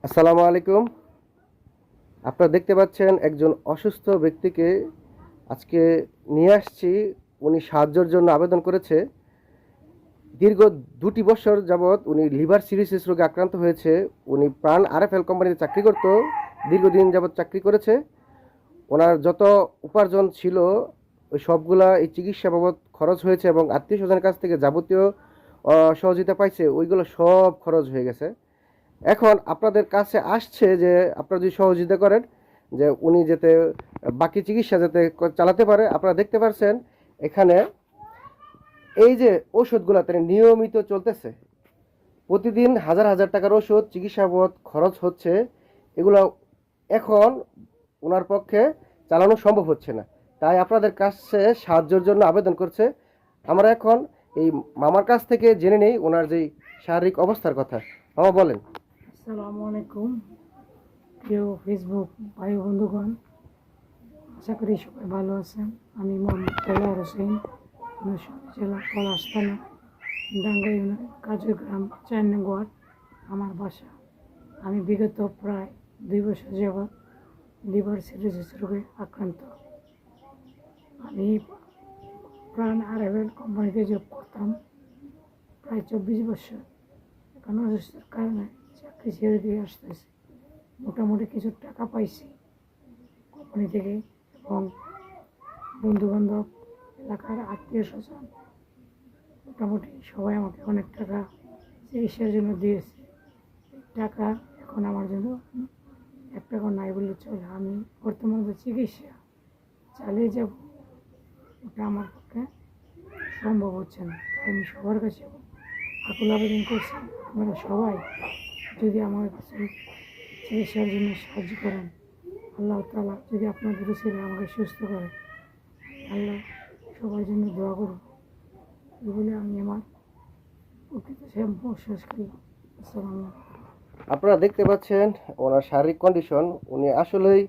আসসালামু আলাইকুম। আপনারা দেখতে পাচ্ছেন একজন অসুস্থ ব্যক্তিকে আজকে নিয়ে আসছি। উনি সাহায্যের জন্য আবেদন করেছে। দীর্ঘ 2টি বছর যাবৎ উনি লিভার সিরোসিস রোগে আক্রান্ত হয়েছে। উনি প্রাণ আরএফএল কোম্পানিতে চাকরি করত, দীর্ঘদিন যাবৎ চাকরি করেছে। ওনার যত উপার্জন ছিল ওই সবগুলা এই চিকিৎসা বাবদ খরচ হয়েছে এবং আত্মীয় স্বজনের কাছ থেকে যাবতীয় সহযোগিতা পাইছে, ওইগুলো সব খরচ হয়ে গেছে। এখন আপনাদের কাছে আসছে যে আপনারা যদি সহযোগিতা করেন যে উনি যাতে বাকি চিকিৎসা যাতে চালাতে পারে। আপনারা দেখতে পাচ্ছেন এখানে এই যে ওষুধগুলো তিনি নিয়মিত চলতেছে, প্রতিদিন হাজার হাজার টাকার ওষুধ চিকিৎসা বাবদ খরচ হচ্ছে। এগুলো এখন ওনার পক্ষে চালানো সম্ভব হচ্ছে না, তাই আপনাদের কাছে সাহায্যের জন্য আবেদন করছে। আমরা এখন এই মামার কাছ থেকে জেনে নেই ওনার যেই শারীরিক অবস্থার কথা। মামা বলেন। আসসালামু আলাইকুম প্রিয় ফেসবুক ভাই বন্ধুগণ, আশা করি সবাই ভালো আছেন। আমি মোহাম্মদ দেলোয়ার হোসেন, নরসিংদী জেলা পলাশ থানা, ডাঙ্গা ইউনিয়ন, কাজুর গ্রাম, 4 নং ওয়ার্ড আমার বাসা। আমি বিগত প্রায় 2 বছর যাবৎ লিভার সিরোসিস রোগে আক্রান্ত। আমি প্রাণ আরএফএল কোম্পানিতে জব করতাম প্রায় 24 বছর। এখন অসুস্থতার কারণে চাকরি ছেড়ে দিয়ে আসতেছি। মোটামুটি কিছু টাকা পাইছি কোম্পানি থেকে, এবং বন্ধুবান্ধব, এলাকার আত্মীয় স্বজন মোটামুটি সবাই আমাকে অনেক টাকা চিকিৎসার জন্য দিয়েছে। এই টাকা এখন আমার জন্য 1 টাকা নাই বললে চলে। আমি বর্তমানে চিকিৎসা চালিয়ে যাব, ওটা আমার পক্ষে সম্ভব হচ্ছে না। তাই আমি সবার কাছে আকুল আবেদন করছি, আপনারা সবাই যদি আমার কাছে চিকিৎসার জন্য সাহায্য করেন, আল্লাহ তাআলা যদি আপনাদের ছেলে আমাকে সুস্থ করে, আল্লাহ সবার জন্য দোয়া করব। এই বলে আমি আমার প্রকৃত শেষ করলাম। আসসালামু আলাইকুম। আপনারা দেখতে পাচ্ছেন ওনার শারীরিক কন্ডিশন, উনি আসলেই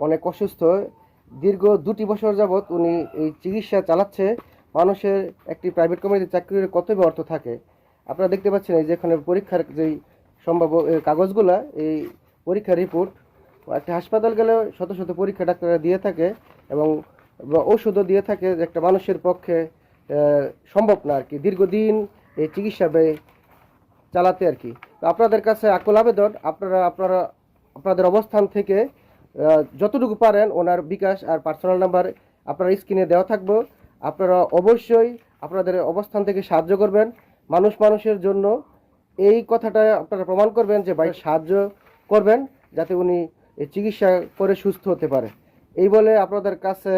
অনেক অসুস্থ। দীর্ঘ 2টি বছর যাবৎ উনি এই চিকিৎসা চালাচ্ছে। মানুষের একটি প্রাইভেট কোম্পানিতে চাকরির কতই বা অর্থ থাকে। আপনারা দেখতে পাচ্ছেন এই যেখানে পরীক্ষার যেই সম্ভাব্য কাগজগুলা, এই পরীক্ষার রিপোর্ট, একটা হাসপাতাল গেলে শত শত পরীক্ষা ডাক্তাররা দিয়ে থাকে এবং ওষুধও দিয়ে থাকে, যে একটা মানুষের পক্ষে সম্ভব না আর কি দীর্ঘদিন এই চিকিৎসা ব্যয় চালাতে আর কি। তো আপনাদের কাছে আকুল আবেদন, আপনারা আপনাদের অবস্থান থেকে যতটুকু পারেন ওনার বিকাশ আর পার্সোনাল নাম্বার আপনার স্ক্রিনে দেওয়া থাকবো। আপনারা অবশ্যই আপনাদের অবস্থান থেকে সাহায্য করবেন। মানুষের জন্য এই কথাটা আপনারা প্রমাণ করবেন যে ভাই সাহায্য করবেন, যাতে উনি এই চিকিৎসা করে সুস্থ হতে পারে। এই বলে আপনাদের কাছে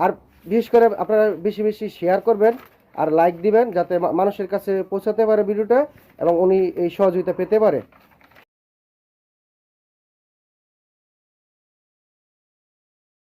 আর বিশেষ করে আপনারা বেশি বেশি শেয়ার করবেন আর লাইক দিবেন, যাতে মানুষের কাছে পৌঁছাতে পারে ভিডিওটা এবং উনি এই সহযোগিতা পেতে পারে।